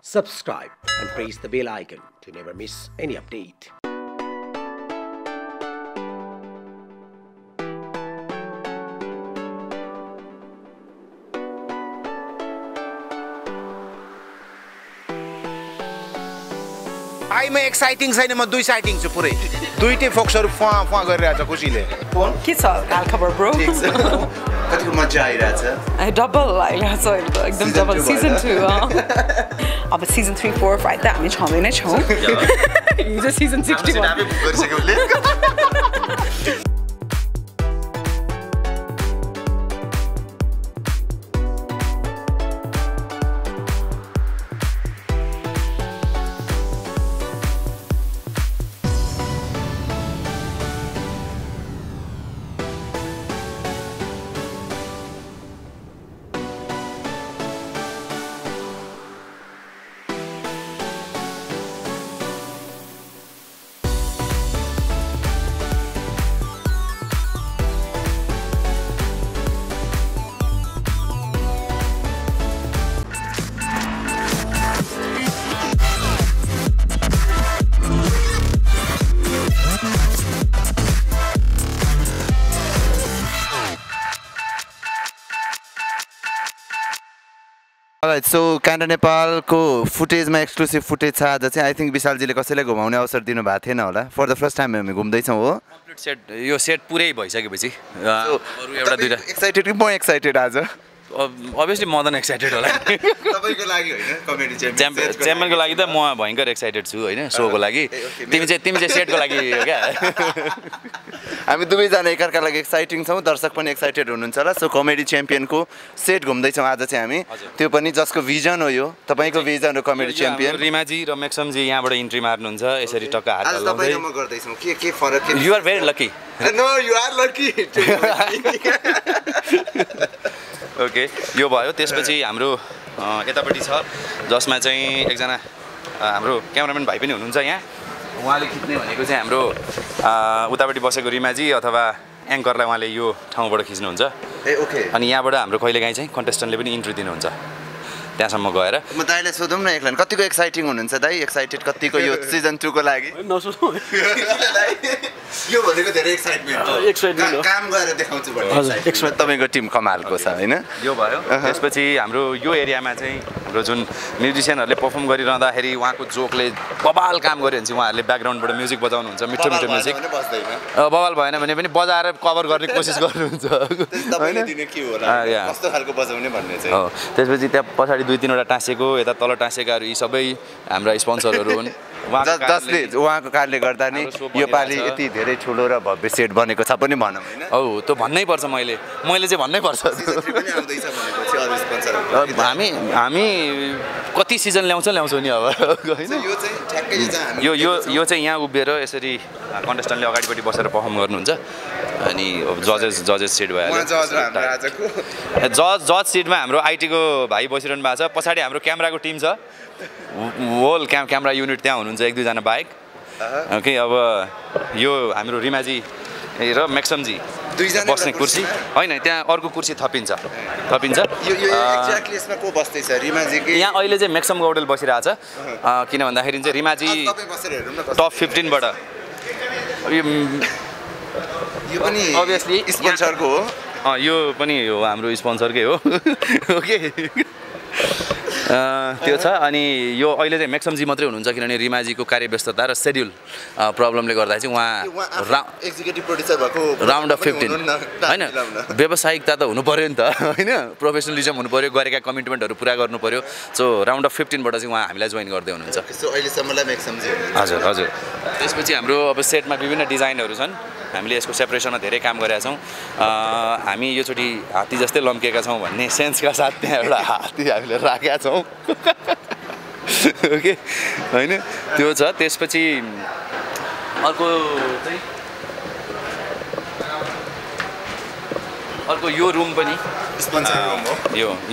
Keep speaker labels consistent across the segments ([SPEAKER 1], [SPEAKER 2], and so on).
[SPEAKER 1] subscribe and press the bell icon to never miss any update.
[SPEAKER 2] Aima exciting छैन म दुई citing छु पुरै दुईटै फोक्सहरु फुवा फुवा गरिरहेछ खुसीले
[SPEAKER 3] के छ हाल खबर ब्रो
[SPEAKER 2] कतिको मजा आइरहेछ
[SPEAKER 3] डबल आइरहेछ एकदम डबल सिजन 2 अब सिजन 3 4 5 त हामी छँदै नै छौं हिजो सिजन 61
[SPEAKER 2] हामी गरिसक्यौले Alright, so Canada Nepal को फुटेज मा एक्सक्लुसिभ फुटेज छ आज चाहिँ आई थिंक विशाल जीले कसैलाई घुमाउने अवसर दिनु भएको थिएन होला फर द फर्स्ट टाइम हामी घुम्दै छौं हो
[SPEAKER 4] कम्प्लिट सेट यो सेट पुरै भइसकेपछि अरु एउटा दुईटा
[SPEAKER 2] एक्साइटेड कि म एक्साइटेड आज
[SPEAKER 4] obviously more than excited होला
[SPEAKER 2] तपाईको लागि हैन कमेडी
[SPEAKER 4] च्याम्पियनको लागि त म भयंकर एक्साइटेड छु हैन शोको लागि तिमी चाहिँ सेटको लागि हो क्या
[SPEAKER 2] हामी दुवै जना एकअर्का लागि एक्साइटिङ छौं दर्शक पनि एक्साइटेड हुनुहुन्छ होला सो कमेडी च्याम्पियनको सेट घुम्दै छौं आज चाहिँ हामी त्यो पनि जसको भिजन हो यो तपाईको भिजन हो कमेडी च्याम्पियन
[SPEAKER 4] रिमाजी र मेक्सम जी यहाँबाट इन्ट्री मार्नुहुन्छ यसरी टक्क हात
[SPEAKER 2] हल्लाउँदै आज तपाईले म गर्दै छौं के फरक के
[SPEAKER 4] you are very lucky
[SPEAKER 2] no you are lucky
[SPEAKER 4] okay यो भयो त्यसपछि हाम्रो यतापट्टि छ जसमा चाहिँ एकजना हाम्रो क्यामेराम्यान भाइ पनि हुनुहुन्छ यहाँ उहाँले खिच्ने भनेको चाहिँ हाम्रो उतापट्टि बसेको रिमाजी अथवा एङ्करलाई उहाँले यो ठाउँबाट खिच्नुहुन्छ
[SPEAKER 2] ए ओके
[SPEAKER 4] अनि यहाँबाट हाम्रो कहिलेकाहीँ चाहिँ कन्टेस्टेन्टले पनि इन्ट्री दिनुहुन्छ त्यहाँसम्म गएर
[SPEAKER 2] म दाइलाई सोधौँ न एकलाई कतिको एक्साइटिङ हुनुहुन्छ दाइ एक्साइटेड कतिको यो सिजन 2 को लागि
[SPEAKER 5] नसोध्नु
[SPEAKER 2] यो भनेको धेरै एक्साइटमेन्ट हो काम गरेर देखाउँछु भन्ने एक्सपेक्ट तपाईको टिम कमालको छ हैन
[SPEAKER 4] यो भयो त्यसपछि हाम्रो यो एरियामा चाहिँ हाम्रो जुन म्युजिशियनहरुले परफर्म गरिरहँदाखेरि उहाँको जोकले बबाल काम गर्यो भने चाहिँ उहाँहरुले ब्याकग्राउन्डबाट म्युजिक बजाउनुहुन्छ मिठो मिठो म्युजिक बबाल भएन भने पनि बजाएर कभर गर्ने कोसिस गर्नुहुन्छ
[SPEAKER 2] हैन दिने के होला कस्तो खालको बजाउने भन्ने चाहिँ
[SPEAKER 4] हो त्यसपछि त्यहाँ पछाडी दुई तीनवटा टाँसेको यता तल टाँसेकाहरू यी सबै हाम्रा स्पोन्सरहरू हुन्
[SPEAKER 2] जसले उहाँको कारणले गर्दा नि यो पालि यति धेरै ठुलो र भव्य सेट बनेको छ पनि भनौँ हैन
[SPEAKER 4] औ त्यो भन्नै पर्छ मैले चाहिँ भन्नै पर्छ हामी कति सिजन ल्याउँछौँ नि अब हैन यो चाहिँ यहाँ उभिएर यसरी कन्टेस्टेन्टले अगाडिपट्टि बसेर परफर्म गर्नुहुन्छ अनि जजेस सिट भयो जज सिटमा हाम्रो आइटीको भाइ बसिरहनु भएको छ पछाडी हाम्रो क्यामेराको टिम छ होल क्यामेरा युनिट त्यहाँ हुनुहुन्छ एक दुईजना बाहेक ओके अब यो हाम्रो रिमाजी र मेक्समजी बस्ने कुर्सी हैन त्यहाँ अर्को कुर्सी थपिन्छ
[SPEAKER 2] यो एक्ज्याक्टली यसमा को बस्दै छ रिमाजी के
[SPEAKER 4] यहाँ अहिले चाहिँ मेक्सम गौडेल बसिरहेछ किन भन्दाखेरि चाहिँ रिमाजी टप 15 बाट
[SPEAKER 2] यो पनि
[SPEAKER 4] obviously
[SPEAKER 2] स्पोन्सरको हो
[SPEAKER 4] यो पनि हो हाम्रो स्पोन्सरकै हो ओके त्यो छ अनि यो अहिले चाहिँ मेक्समजी मात्रै हुनुहुन्छ किनभने रिमाजीको कार्यव्यस्तता र शेड्युल प्रब्लमले गर्दा चाहिँ उहाँ
[SPEAKER 2] एक्जिक्युटिभ प्रोड्युसर भएको
[SPEAKER 4] राउन्ड अफ 15 हैन व्यावसायिकता त हुनु पर्यो नि त हैन प्रोफेसनलिजम हुनु पर्यो गरेका कमिटमेन्टहरु पुरा गर्नु पर्यो सो राउन्ड अफ 15 बाट चाहिँ उहाँ हामीलाई जोइन गर्दै हुनुहुन्छ
[SPEAKER 2] सो अहिले सम्मलाई मेक्समजी
[SPEAKER 4] हजुर त्यसपछि हाम्रो अब सेटमा विभिन्न डिजाइनहरु छन् हामीले यसको सेपरेसनमा धेरै काम गरेका छौं हामी यो चोटी हात्ती जस्तै लम्केका छौं भन्ने सेन्सका साथ त्यहाँ एउटा हात्ती हामीले राखेका छौं ओके हैन त्यो छ त्यसपछि अर्को चाहिँ अर्को यो रुम पनि
[SPEAKER 2] स्पोन्सर रुम हो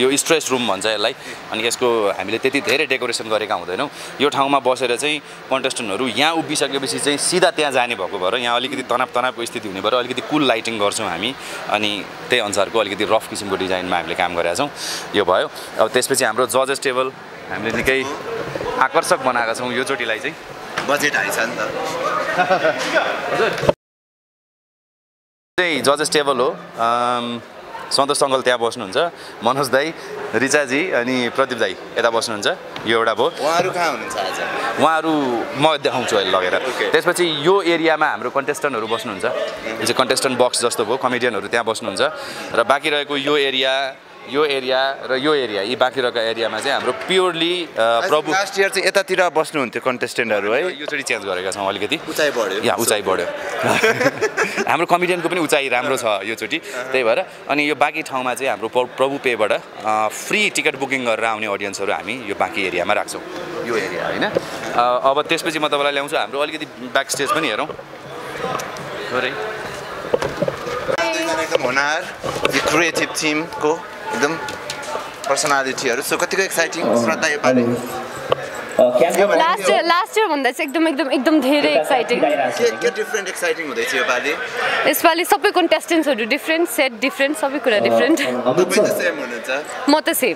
[SPEAKER 4] यो स्ट्रेस रुम भन्छ यसलाई अनि यसको हामीले त्यति धेरै डेकोरेसन गरेका हुँदैनौं यो ठाउँमा बसेर चाहिँ कन्टेस्टेन्टहरु यहाँ उभिसकेपछि चाहिँ सिधा त्यहाँ जाने भएको भएर यहाँ अलिकति तनावको स्थिति हुने भएर अलिकति कुल लाइटिङ गर्छौं हामी अनि त्यही अनुसारको अलिकति रफ किसिमको डिजाइनमा हामीले काम गरेका छौं यो भयो अब त्यसपछि हाम्रो जजेस टेबल हामीले निकै आकर्षक बनाएका छौँ यो चोटिलाई चाहिँ
[SPEAKER 2] बजेट हाई छ नि त
[SPEAKER 4] चाहिँ जजेस टेबल हो सन्तोष अङ्कल त्यहाँ बस्नुहुन्छ मनोज दाई रिचाजी अनि प्रदीप दाई यता बस्नुहुन्छ यो एउटा भयो
[SPEAKER 2] उहाँहरू कहाँ हुनुहुन्छ आज
[SPEAKER 4] उहाँहरू म देखाउँछु अहिले लगेर त्यसपछि यो एरियामा हाम्रो कन्टेस्टेन्टहरू बस्नुहुन्छ यो चाहिँ कन्टेस्टेन्ट बक्स जस्तो भयो कमेडियनहरू त्यहाँ बस्नुहुन्छ र बाँकी रहेको यो एरिया र यो एरिया यी बाँकी रहेको एरियामा चाहिँ हाम्रो प्योरली प्रभु
[SPEAKER 2] लास्ट इयर चाहिँ यतातिर बस्नुहुन्थ्यो कन्टेस्टेन्टहरू है
[SPEAKER 4] यो चोटि चेन्ज गरेका छौँ अलिकति
[SPEAKER 2] उचाइ बढ्यो
[SPEAKER 4] यहाँ उचाइ बढ्यो हाम्रो कमेडियनको पनि उचाइ राम्रो छ यो चोटि त्यही भएर अनि यो बाँकी ठाउँमा चाहिँ हाम्रो प्रभु पेबाट फ्री टिकट बुकिङ गरेर आउने अडियन्सहरू हामी यो बाँकी एरियामा राख्छौँ यो एरिया होइन अब त्यसपछि म तपाईँलाई ल्याउँछु हाम्रो अलिकति ब्याक स्टेज पनि हेरौँ
[SPEAKER 2] एकदम होनार यो क्रिएटिभ टिमको एकदम पर्सनालिटीहरू सो कतिको एक्साइटिङ श्रद्धा योपालि
[SPEAKER 5] लास्ट इयर भन्दा चाहिँ एकदम धेरै एक्साइटिङ
[SPEAKER 2] के डिफ्रेन्ट एक्साइटिङ हुँदैछ योपालि
[SPEAKER 5] यसपालि सबै कन्टेस्टेन्ट्सहरू डिफ्रेन्ट सेट डिफ्रेन्ट सबै कुरा डिफ्रेन्ट
[SPEAKER 2] तपाईँ त सेम हुनुहुन्छ
[SPEAKER 5] म त सेम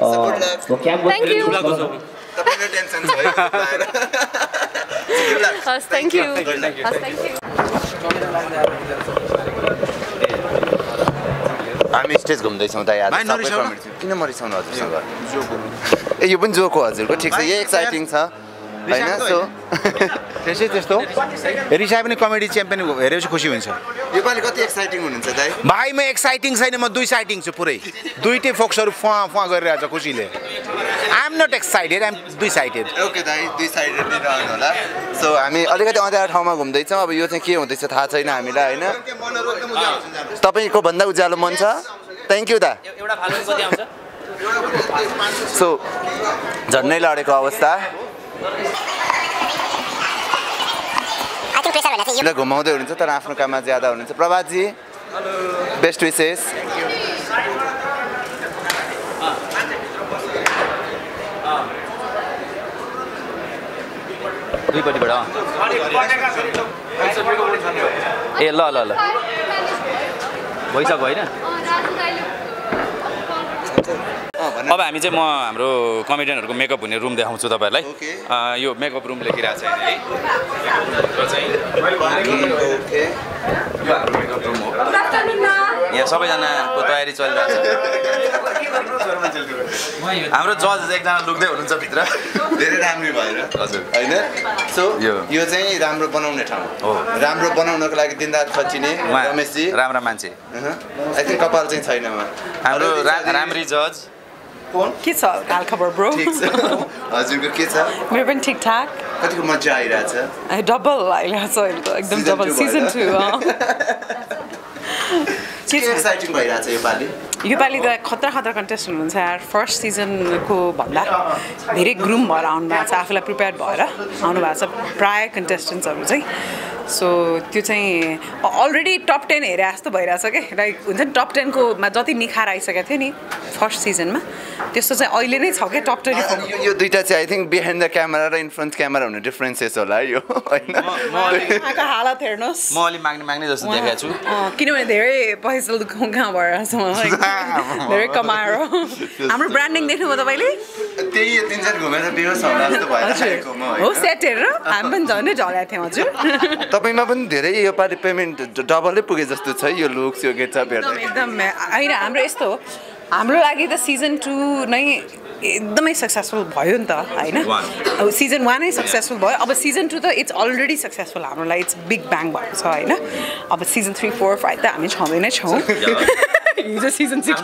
[SPEAKER 5] थ्याङ्क यू
[SPEAKER 2] तपाईलाई टेन्सन छ
[SPEAKER 5] हस् थ्याङ्क यू
[SPEAKER 2] हामी स्टेज घुम्दैछौँ दाइ आज किन मरिसाउनु हजुरसँग ए यो पनि जोको हजुरको ठिक छ यही एक्साइटिङ छ होइन सो
[SPEAKER 6] त्यसै त्यस्तो रिसाए पनि कमेडी च्याम्पियन हेरेपछि खुसी हुन्छ
[SPEAKER 2] योपालि कति एक्साइटिङ हुनुहुन्छ दाइ
[SPEAKER 6] भाइ म एक्साइटिङ छैन म दुई साइटिङ छु पुरै दुईटै फोक्सहरू फुवा गरिरहेछ खुसीले I am not excited I am दुई साइडेड
[SPEAKER 2] ओके दाइ दुई साइडेड नै रहनु होला सो हामी अलिकति अँध्यारो ठाउँमा घुम्दैछौँ अब यो चाहिँ के हुँदैछ थाहा छैन हामीलाई होइन तपाईँको भन्दा उज्यालो मन छ थ्याङ्क यू दा सो झन्नै लडेको अवस्था घुमाउँदै हुनुहुन्छ तर आफ्नो काममा ज्यादा हुनुहुन्छ प्रभातजी बेस्ट विसेस
[SPEAKER 4] दुईपट्टिबाट ए ल भइसक्यो होइन अब हामी चाहिँ म हाम्रो कमेडियनहरूको मेकअप हुने रुम देखाउँछु तपाईँहरूलाई यो मेकअप रुम लेखिरहेको छ यहाँ सबैजनाको तयारी चलिरहेको छ हाम्रो जज एकजना लुक्दै हुनुहुन्छ भित्र
[SPEAKER 2] धेरै राम्रो भएर
[SPEAKER 4] हजुर
[SPEAKER 2] होइन सो यो चाहिँ राम्रो बनाउने ठाउँ हो राम्रो बनाउनको लागि दिनरात खटिने रमेशजी
[SPEAKER 4] राम्रो मान्छे
[SPEAKER 2] आई थिङ्क कपाल चाहिँ छैन
[SPEAKER 4] हाम्रो राम्री जज
[SPEAKER 3] के छ हाल खबर ब्रो
[SPEAKER 2] हजुरको के छ
[SPEAKER 3] मेरो पनि ठिकठाक
[SPEAKER 2] कतिको मजा आइरहेछ
[SPEAKER 3] डबल आइरहेछ अहिले त एकदम डबल सिजन 2
[SPEAKER 2] के एक्साइटिङ भइरहेछ
[SPEAKER 3] योपालि त खतरा कन्टेस्ट हुनुहुन्छ यार फर्स्ट सिजनको भन्दा धेरै ग्रुम भएर आउनु भएको छ आफूलाई प्रिपेयर भएर आउनु भएको छ प्रायः कन्टेस्टेन्ट्सहरू चाहिँ सो त्यो चाहिँ अलरेडी टप 10 हेरे जस्तो भइरहेछ क्या लाइक हुन्छ नि टप 10 को मा जति निखार आइसकेको थियो नि फर्स्ट सिजनमा त्यस्तो चाहिँ अहिले नै छ क्या टप 24
[SPEAKER 2] यो दुईटा चाहिँ I think behind the camera र इन फ्रन्ट क्यामेरा हुने डिफरेन्सेस होला यो होइन
[SPEAKER 3] यहाँको हालत हेर्नुहोस्
[SPEAKER 4] म अलि माग्ने जस्तो देखाएको छु
[SPEAKER 3] किनभने धेरै पैसा गाउँ भएर छ धेरै कमाएर हाम्रो ब्रान्डिङ देख्नुभयो तपाईँले
[SPEAKER 2] त्यही तिनजना घुमेर बेहोस होला जस्तो भइरहेको म
[SPEAKER 3] हो सेट हेरेर हामी पनि झन् झरेको थियौँ हजुर
[SPEAKER 2] तपाईँमा पनि धेरै योपालि पेमेन्ट डबलै पुगे जस्तो छ यो लुक्स यो गेटअप हेर्दा
[SPEAKER 3] एकदम होइन हाम्रो यस्तो हो हाम्रो लागि त सिजन 2 नै एकदमै सक्सेसफुल भयो नि त होइन सिजन 1 नै सक्सेसफुल भयो अब सिजन 2 त इट्स अलरेडी सक्सेसफुल हाम्रो लागि इट्स बिग ब्याङ भएको छ होइन अब सिजन 3, 4, 5 त हामी छँदै नै छौँ हिजो सिजन 61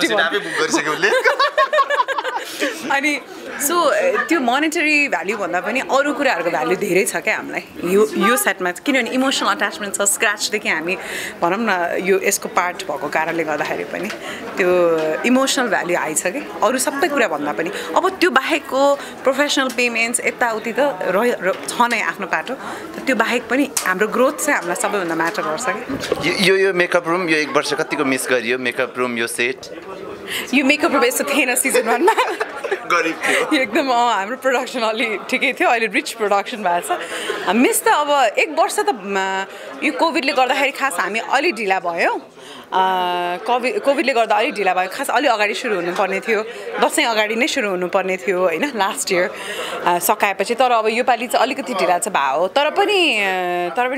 [SPEAKER 3] अनि सो त्यो मोनेटरी भ्याल्यु भन्दा पनि अरू कुराहरूको भ्याल्यु धेरै छ क्या हामीलाई यो सेटमा किनभने इमोसनल अट्याचमेन्ट छ स्क्रचदेखि हामी भनौँ न यो यसको पार्ट भएको कारणले गर्दाखेरि पनि त्यो इमोसनल भ्याल्यु हाई छ कि अरू सबै कुरा भन्दा पनि अब त्यो बाहेकको प्रोफेसनल पेमेन्ट्स यताउति त छ नै आफ्नो पाटो त्यो बाहेक पनि हाम्रो ग्रोथ चाहिँ हामीलाई सबैभन्दा म्याटर गर्छ कि
[SPEAKER 2] यो मेकअप रुम यो 1 वर्ष कतिको मिस गरियो मेकअप रुम यो सेट
[SPEAKER 3] यो मेकअप रुम यस्तो थिएन सिजन 1 मा
[SPEAKER 2] गरिब थियो
[SPEAKER 3] एकदम हाम्रो प्रोडक्सन अलि ठिकै थियो अहिले रिच प्रोडक्सन भएको छ मिस त अब 1 वर्ष त यो कोभिडले गर्दाखेरि खास हामी अलि ढिला भयो कोभिडले गर्दा अलिक ढिला भयो खास अलि अगाडि सुरु हुनुपर्ने थियो दसैँ अगाडि नै सुरु हुनुपर्ने थियो होइन लास्ट इयर सकाएपछि तर अब योपालि चाहिँ अलिकति ढिला चाहिँ भयो तर पनि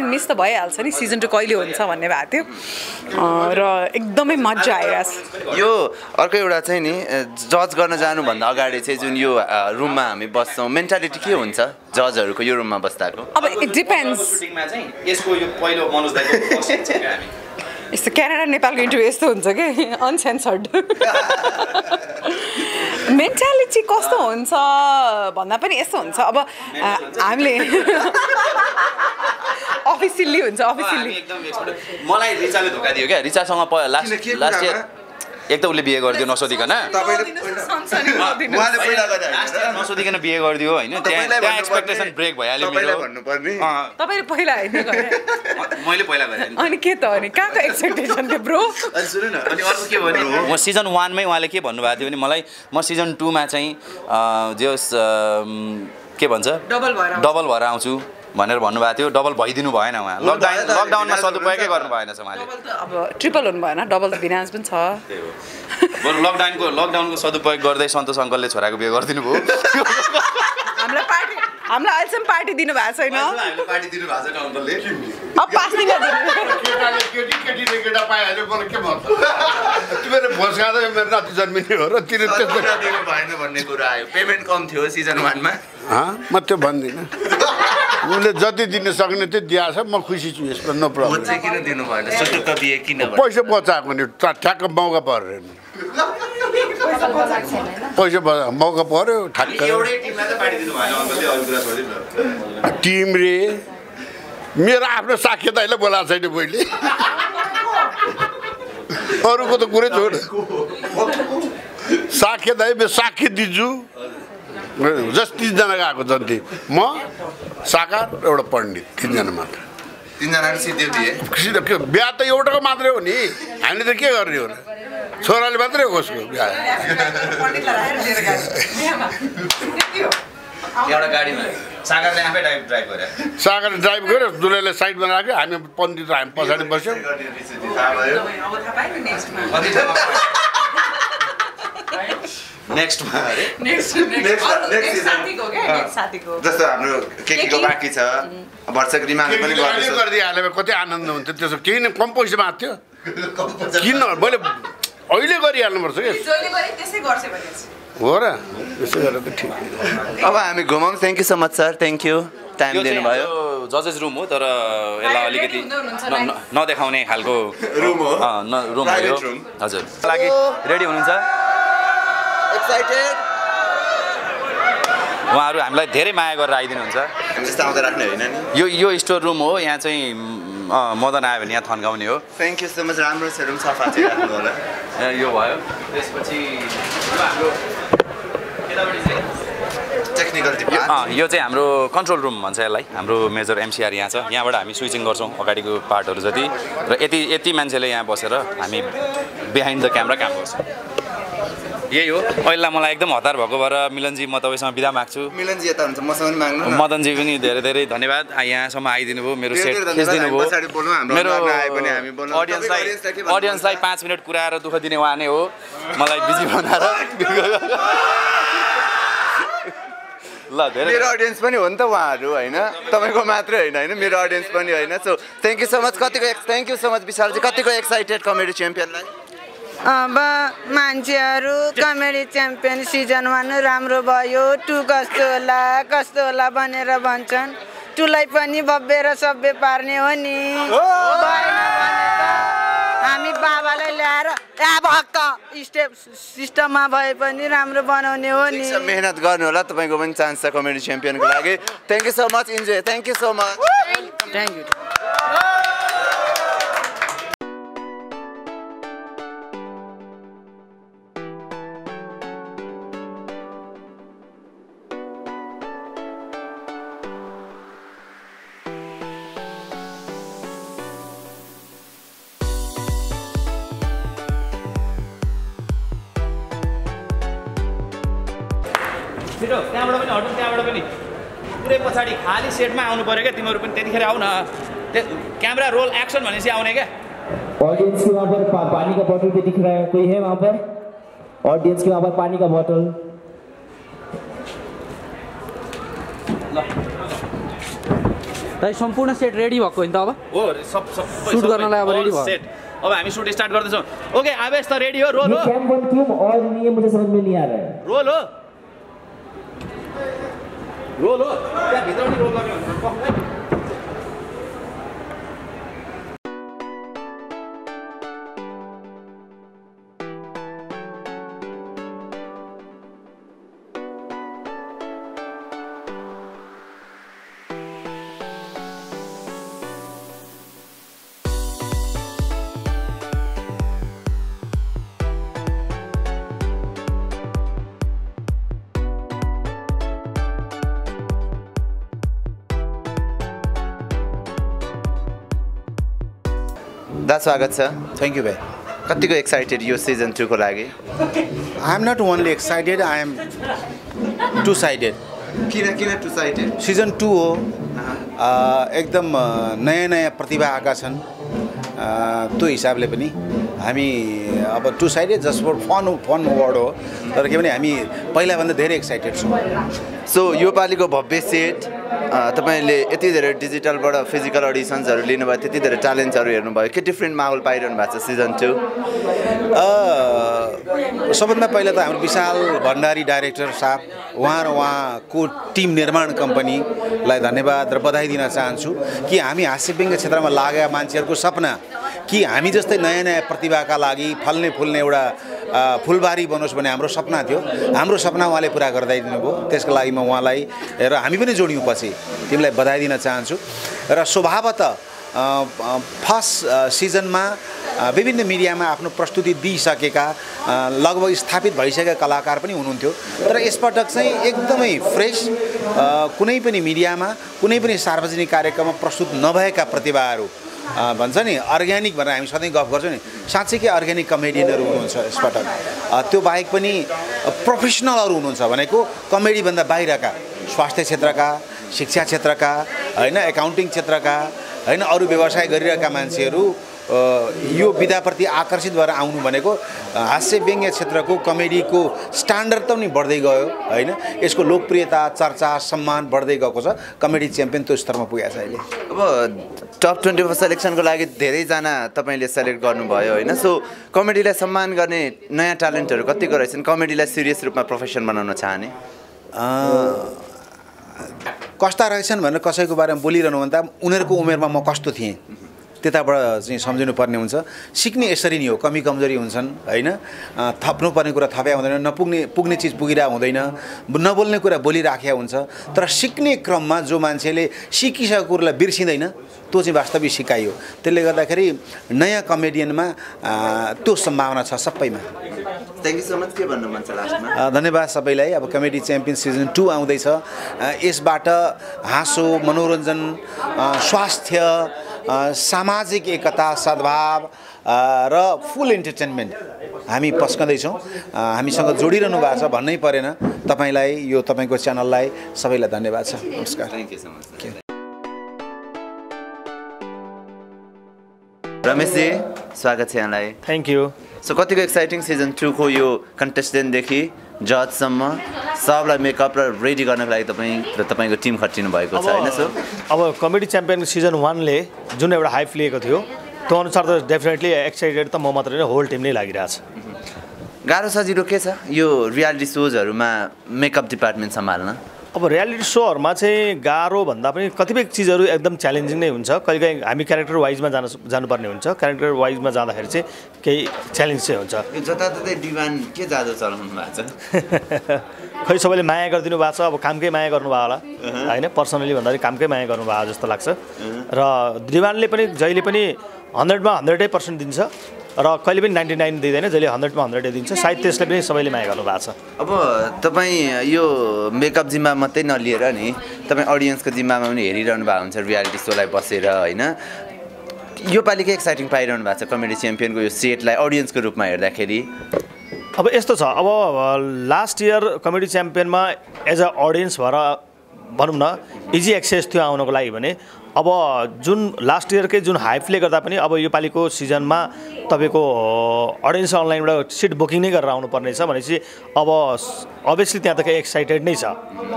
[SPEAKER 3] मिस त भइहाल्छ नि सिजन 2 कहिले हुन्छ भन्ने भएको थियो र एकदमै मजा आइरहेछ
[SPEAKER 2] यो अर्को एउटा चाहिँ नि जज गर्न जानुभन्दा अगाडि चाहिँ जुन यो रुममा हामी बस्छौँ मेन्टालिटी के हुन्छ जजहरूको यो रुममा बस्दाको
[SPEAKER 3] अब इट डिपेन्ड्स
[SPEAKER 4] यसको यो पहिलो मनोज दाइको
[SPEAKER 3] यस्तो क्यानाडा नेपालको इन्टरभ्यू यस्तो हुन्छ कि अनसेन्सर्ड मेन्टालिटी कस्तो हुन्छ भन्दा पनि यस्तो हुन्छ अब हामीले अफिसियल्ली हुन्छ अफिसियल्ली
[SPEAKER 4] मलाई रिचाले धोका दियो क्या रिचासँग लास्ट इयर एक त उसले बिहे गरिदियो नसोधिकन नसोधिकन बिहे गरिदियो होइन त्यहाँ एक्सपेक्टेसन ब्रेक भइहाल्यो मेरो
[SPEAKER 3] तपाईँले पहिला होइन
[SPEAKER 4] मैले पहिला गरेँ
[SPEAKER 3] अनि के त अनि कहाँको एक्सपेक्टेसन थियो ब्रो
[SPEAKER 4] अनि सुन्नु न अनि अर्को के भन्नु म सिजन 1 मै उहाँले के भन्नुभएको थियो भने मलाई म सिजन 2 मा चाहिँ जस के भन्छ डबल भएर आउँछु भनेर भन्नुभएको थियो डबल भइदिनु भएन उहाँ लकडाउनमा सदुपयोगै गर्नु भएन उहाँले
[SPEAKER 3] अब ट्रिपल हुनु भएन डबल त बिनाज पनि छ
[SPEAKER 4] बरु लकडाउनको सदुपयोग गर्दै सन्तोष अङ्कलले छोराको बिहे गरिदिनु भयो
[SPEAKER 3] हामीलाई अहिलेसम्म पार्टी दिनु भएको छैन
[SPEAKER 4] पार्टी दिनु भएको छैन अङ्कलले
[SPEAKER 3] अब 5 दिन
[SPEAKER 7] केटा पाइहाल्यो मलाई के भन्छ तिमीले भोज खाँदा मेरो नाति जन्मिने हो र तिमी त्यस्तो
[SPEAKER 2] दिनु भएन भन्ने कुरा आयो पेमेन्ट कम थियो सिजन 1 मा
[SPEAKER 7] म त्यो भन्दिनँ उसले जति दिन सक्ने त्यो दिएछ म खुसी छु यसमा नो प्रब्लम
[SPEAKER 2] चाहिँ किन दिनु भएन सुटुक्क बिहे किन
[SPEAKER 7] पैसा बचाएको नि ठ्याक्क मौका परेन पैसा मौका पर्यो ठ्याक्क
[SPEAKER 4] एउटै टिमलाई त पार्टी दिनु भएन अङ्कलले अरु कुरा छोडिदिनु
[SPEAKER 7] टिम रे मेरो आफ्नो साख्य दाइले बोलाएको छैन मैले अरूको त कुरै छोड साख्य दाइ म साख्य दिन्छु जस 30 जना गएको जन्ती म साकार एउटा पण्डित 3 जना मात्र
[SPEAKER 2] 3 जना सिधै दिए
[SPEAKER 7] बिहा त एउटाको मात्रै हो नि हामीले त के गर्ने हो र छोराले मात्रै हो उसको बिहा
[SPEAKER 4] एउटा गाडीमा सागरले आफै ड्राइभ गरे
[SPEAKER 7] सागरले ड्राइभ गर्यो दुलैले साइडमा राख्यो हामी पण्डित हामी पछाडि बस्यौँ
[SPEAKER 2] नेक्स्टमा जस्तो हाम्रो केकीको बाँकी छ वर्षक रिमाले पनि
[SPEAKER 7] गरिदिइहाल्यो कति आनन्द हुन्थ्यो त्यसो केही नै कम पैसा माग थियो किन मैले अहिले गरिहाल्नुपर्छ कि हो र त्यसो गरेर त ठिक
[SPEAKER 2] अब हामी घुमाउँ thank you so much sir thank you time दिनुभयो
[SPEAKER 4] जजेस रुम हो तर यसलाई अलिकति नदेखाउने खालको
[SPEAKER 2] रुम हो
[SPEAKER 4] रुम हो हजुर लागि रेडी हुनुहुन्छ
[SPEAKER 2] एक्साइटेड
[SPEAKER 4] उहाँहरू हामीलाई धेरै माया गरेर आइदिनुहुन्छ
[SPEAKER 2] जस्तो आउँदा राख्ने होइन नि
[SPEAKER 4] यो स्टोर रुम हो यहाँ चाहिँ मदन आयो भने यहाँ थन्काउने हो
[SPEAKER 2] थ्याङ्क यू सो मच राम्रो छ रुम सफा चाहिँ राख्नु होला
[SPEAKER 4] यो भयो त्यसपछि हाम्रो
[SPEAKER 2] टेक्निकल डिपार्टमेन्ट
[SPEAKER 4] यो चाहिँ हाम्रो कन्ट्रोल रुम भन्छ यसलाई हाम्रो मेजर एमसिआर यहाँ छ यहाँबाट हामी स्विचिङ गर्छौँ अगाडिको पार्टहरू जति र यति मान्छेले यहाँ बसेर हामी बिहाइन्ड द क्यामेरा काम गर्छौँ यही हो पहिला मलाई एकदम हतार भएको भएर मिलनजी म तपाईँसँग बिदा माग्छु
[SPEAKER 2] मिलनजी यता हुन्छ मसँग पनि माग्नु
[SPEAKER 4] मदनजी पनि धेरै धेरै धन्यवाद यहाँसम्म आइदिनु भयो मेरो सेट खिचिदिनु भयो मेरो अडियन्सलाई 5 मिनट कुराएर दुःख दिने उहाँ नै हो मलाई बिजी बनाएर ल धेरै
[SPEAKER 2] मेरो अडियन्स पनि हो नि त उहाँहरू होइन तपाईँको मात्रै होइन मेरो अडियन्स पनि होइन so thank you so much thank you so much Vishalji कतिको एक्साइटेड कमेडी च्याम्पियनलाई
[SPEAKER 8] अब मान्छेहरू कमेडी च्याम्पियन सिजन 1 राम्रो भयो 2 कस्तो होला भनेर भन्छन् 2 लाई पनि भव्य र सभ्य पार्ने हो नि हामी बाबालाई ल्याएर भक्क स्टेप सिस्टममा भए पनि राम्रो बनाउने हो नि
[SPEAKER 2] मेहनत गर्नु होला तपाईँको पनि चान्स छ कमेडी च्याम्पियनको लागि thank you so much enjoy thank you so much
[SPEAKER 8] thank you
[SPEAKER 4] छिटो त्यहाँबाट पनि हटौँ त्यहाँबाट पनि पुरै पछाडि खाली सेटमा आउनु पऱ्यो क्या तिमीहरू पनि त्यतिखेर आऊ न क्यामेरा रोल एक्सन भनेपछि आउने क्या
[SPEAKER 9] ऑडियंस के वहाँ पर पानी का बॉटल भी दिख रहा है, कोई है वहाँ पर? ऑडियंस के वहाँ पर पानी का बॉटल।
[SPEAKER 10] भाइ सम्पूर्ण सेट रेडी भएको नि त अब?
[SPEAKER 4] हो सब
[SPEAKER 10] सुट गर्नलाई अब रेडी भयो।
[SPEAKER 4] सेट अब हामी सुट स्टार्ट गर्दैछौँ। ओके आवेश त रेडी हो, रोल हो।
[SPEAKER 9] कैम वन क्यों और नहीं है मुझे समझ में नहीं आ रहा है।
[SPEAKER 4] रोल हो त्यहाँ भित्र पनि रोल गर्ने हुन्छ।
[SPEAKER 2] दा स्वागत छ।
[SPEAKER 6] थ्याङ्क यू भाइ।
[SPEAKER 2] कतिको एक्साइटेड यो सिजन 2 को लागि?
[SPEAKER 6] I am not only excited, I am two sided.
[SPEAKER 2] किन टु साइडेड?
[SPEAKER 6] सिजन 2 हो, एकदम नयाँ प्रतिभा आएका छन्, त्यो हिसाबले पनि हामी अब two sided just for fun word हो, तर के भने हामी पहिलाभन्दा धेरै एक्साइटेड छौँ।
[SPEAKER 2] सो यो पालिको भव्य सेट तपाईँले यति धेरै डिजिटलबाट फिजिकल अडिसन्सहरू लिनुभयो, त्यति धेरै ट्यालेन्ट्सहरू हेर्नुभयो, के डिफ्रेन्ट माहौल पाइरहनु भएको छ सिजन 2?
[SPEAKER 6] सबभन्दा पहिला त हाम्रो विशाल भण्डारी डाइरेक्टर साहब, उहाँ र उहाँको टिम निर्माण कम्पनीलाई धन्यवाद र बधाई दिन चाहन्छु कि हामी हास्यव्यङ्ग्य क्षेत्रमा लागेका मान्छेहरूको सपना कि हामी जस्तै नयाँ नयाँ प्रतिभाका लागि फल्ने फुल्ने एउटा फुलबारी बनोस् भन्ने हाम्रो सपना थियो। हाम्रो सपना उहाँले पुरा गरिदिनु भयो, त्यसको लागि म उहाँलाई र हामी पनि जोड्यौँ पछि तिमीलाई बधाई दिन चाहन्छु। र स्वभावतः फर्स्ट सिजनमा विभिन्न मिडियामा आफ्नो प्रस्तुति दिइसकेका लगभग स्थापित भइसकेका कलाकार पनि हुनुहुन्थ्यो, तर यसपटक चाहिँ एकदमै फ्रेस, कुनै पनि मिडियामा कुनै पनि सार्वजनिक कार्यक्रममा प्रस्तुत नभएका प्रतिभाहरू भन्छ नि अर्ग्यानिक भनेर हामी सधैँ गफ गर्छौँ नि, साँच्चैकै अर्ग्यानिक कमेडियनहरू हुनुहुन्छ यसपटक। त्यो बाहेक पनि प्रोफेसनलहरू हुनुहुन्छ, भनेको कमेडीभन्दा बाहिरका स्वास्थ्य क्षेत्रका, शिक्षा क्षेत्रका होइन, एकाउन्टिङ क्षेत्रका होइन, अरू व्यवसाय गरिरहेका मान्छेहरू यो विधाप्रति आकर्षित भएर आउनु भनेको हास्य व्यङ्ग्य क्षेत्रको कमेडीको स्ट्यान्डर्ड त पनि बढ्दै गयो होइन, यसको लोकप्रियता चर्चा सम्मान बढ्दै गएको छ। कमेडी च्याम्पियन त्यो स्तरमा पुगेको छ अहिले।
[SPEAKER 2] अब टप 24 सेलेक्सनको लागि धेरैजना तपाईँले सेलेक्ट गर्नुभयो होइन, सो कमेडीलाई सम्मान गर्ने नयाँ ट्यालेन्टहरू कतिको रहेछन्? कमेडीलाई सिरियस रूपमा प्रोफेसन बनाउन चाहने
[SPEAKER 6] कस्ता रहेछन् भनेर कसैको बारेमा बोलिरहनुभन्दा उनीहरूको उमेरमा म कस्तो थिएँ त्यताबाट चाहिँ सम्झिनु पर्ने हुन्छ। सिक्ने यसरी नै हो, कमी कमजोरी हुन्छन् होइन, थप्नुपर्ने कुरा थप्या हुँदैन, पुग्ने चिज पुगिरहेको हुँदैन, नबोल्ने कुरा बोलिराखेको हुन्छ, तर सिक्ने क्रममा जो मान्छेले सिकिसकेको कुरालाई बिर्सिँदैन त्यो चाहिँ वास्तविक सिकाइ हो। त्यसले गर्दाखेरि नयाँ कमेडियनमा त्यो सम्भावना छ सबैमा।
[SPEAKER 2] Thank you so much. के भन्नु मन छ लास्टमा?
[SPEAKER 6] धन्यवाद सबैलाई। अब कमेडी च्याम्पियन सिजन 2 आउँदैछ, यसबाट हाँसो, मनोरञ्जन, स्वास्थ्य, सामाजिक एकता, सद्भाव र फुल इन्टरटेनमेन्ट हामी पस्कँदैछौँ। हामीसँग जोडिरहनु भएको छ भन्नै परेन। तपाईँलाई, यो तपाईँको च्यानललाई सबैलाई धन्यवाद छ। नमस्कार।
[SPEAKER 2] Thank you so much. Rameshji स्वागत छ यहाँलाई।
[SPEAKER 11] Thank you.
[SPEAKER 2] सो कतिको एक्साइटिङ सिजन 2 को यो कन्टेस्टेन्टदेखि जजसम्म सबलाई मेकअप र रेडी गर्नको लागि तपाईँ र तपाईँको टिम खटिनु भएको छ होइन? सो
[SPEAKER 11] अब कमेडी च्याम्पियन सिजन 1 ले जुन एउटा हाइप लिएको थियो त्यो अनुसार त डेफिनेटली एक्साइटेड त म मात्रै होइन, होल टिम नै लागिरहेछ।
[SPEAKER 2] गाह्रो सजिलो के छ यो रियालिटी सोजहरूमा मेकअप डिपार्टमेन्ट सम्हाल्न?
[SPEAKER 11] अब रियालिटी सोहरूमा चाहिँ गाह्रो भन्दा पनि कतिपय चिजहरू एकदम च्यालेन्जिङ नै हुन्छ। कहिलेकाहीँ हामी क्यारेक्टर वाइजमा जानुपर्ने हुन्छ, क्यारेक्टर वाइजमा जाँदाखेरि चाहिँ केही च्यालेन्ज चाहिँ हुन्छ।
[SPEAKER 2] जताततै डिमान्ड के जादु चलाउनु भएको छ?
[SPEAKER 11] खै सबैले माया गरिदिनु भएको छ, अब कामकै माया गर्नुभयो होला होइन, पर्सनली भन्दाखेरि कामकै माया गर्नुभयो जस्तो लाग्छ। र डिमान्डले पनि जहिले पनि 100मा 100% दिन्छ र कहिले पनि 99 दिँदैन, जहिले 100मा 100 दिन्छ। सायद त्यसले पनि सबैले माया गर्नु भएको छ।
[SPEAKER 2] अब तपाईँ यो मेकअप जिम्मा मात्रै नलिएर नि तपाईँ अडियन्सको जिम्मामा पनि हेरिरहनु भएको हुन्छ रियालिटी सोलाई बसेर होइन, यो पालि के एक्साइटिङ पाइरहनु भएको छ कमेडी च्याम्पियनको यो सेटलाई अडियन्सको रूपमा हेर्दाखेरि?
[SPEAKER 11] अब यस्तो छ, अब लास्ट इयर कमेडी च्याम्पियनमा एज अ अडियन्स भएर भनौँ न इजी एक्सेस थियो आउनको लागि भने अब जुन लास्ट इयरकै जुन हाइपले गर्दा पनि अब योपालिको सिजनमा तपाईँको अडियन्स अनलाइनबाट सिट बुकिङ नै गरेर आउनुपर्ने छ भनेपछि अब अभियसली त्यहाँ त केही एक्साइटेड नै छ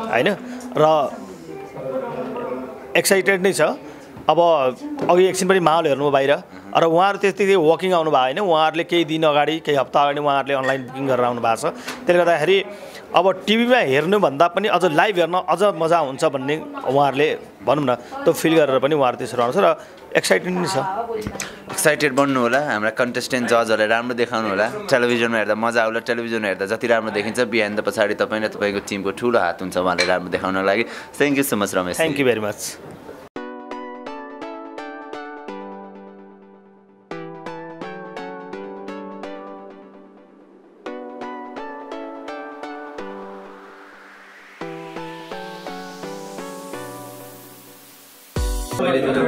[SPEAKER 11] होइन र एक्साइटेड नै छ। अब अघि एकछिन पनि माहौल हेर्नु बाहिर र उहाँहरू त्यति वकिङ आउनु भयो होइन, उहाँहरूले केही दिन अगाडि केही हप्ता अगाडि उहाँहरूले अनलाइन बुकिङ गरेर आउनु भएको छ। त्यसले गर्दाखेरि अब टिभीमा हेर्नुभन्दा पनि अझ लाइभ हेर्न अझ मजा हुन्छ भन्ने उहाँहरूले भनौँ न त्यो फिल गरेर पनि उहाँहरू त्यसरी आउँछ र एक्साइटेड नै छ।
[SPEAKER 2] एक्साइटेड बन्नु होला, हाम्रा कन्टेस्टेन्ट जजहरूले राम्रो देखाउनु होला, टेलिभिजनमा हेर्दा मजा आउला, टेलिभिजनमा हेर्दा जति राम्रो देखिन्छ बिहान त पछाडि तपाईँ र तपाईँको टिमको ठुलो हात हुन्छ उहाँले राम्रो देखाउनको लागि। Thank you so much Ramesh.
[SPEAKER 11] Thank you very much.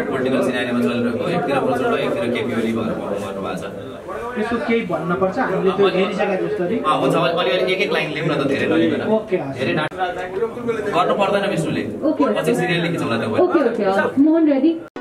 [SPEAKER 12] Political सिनारीमा चलिरहेको एकतिर प्रचण्ड एकतिर केपी ओली भएर गर्नु भएको छ।
[SPEAKER 13] यसो केही भन्नुपर्छ हामीले त्यो हेरिसके जस्तै
[SPEAKER 12] हुन्छ अलिअलि एक लाइन लेख्न त धेरै नलिँदैन, धेरै गर्नु पर्दैन विष्णुले पछि सिरियल लेखिन्छ होला त्यो।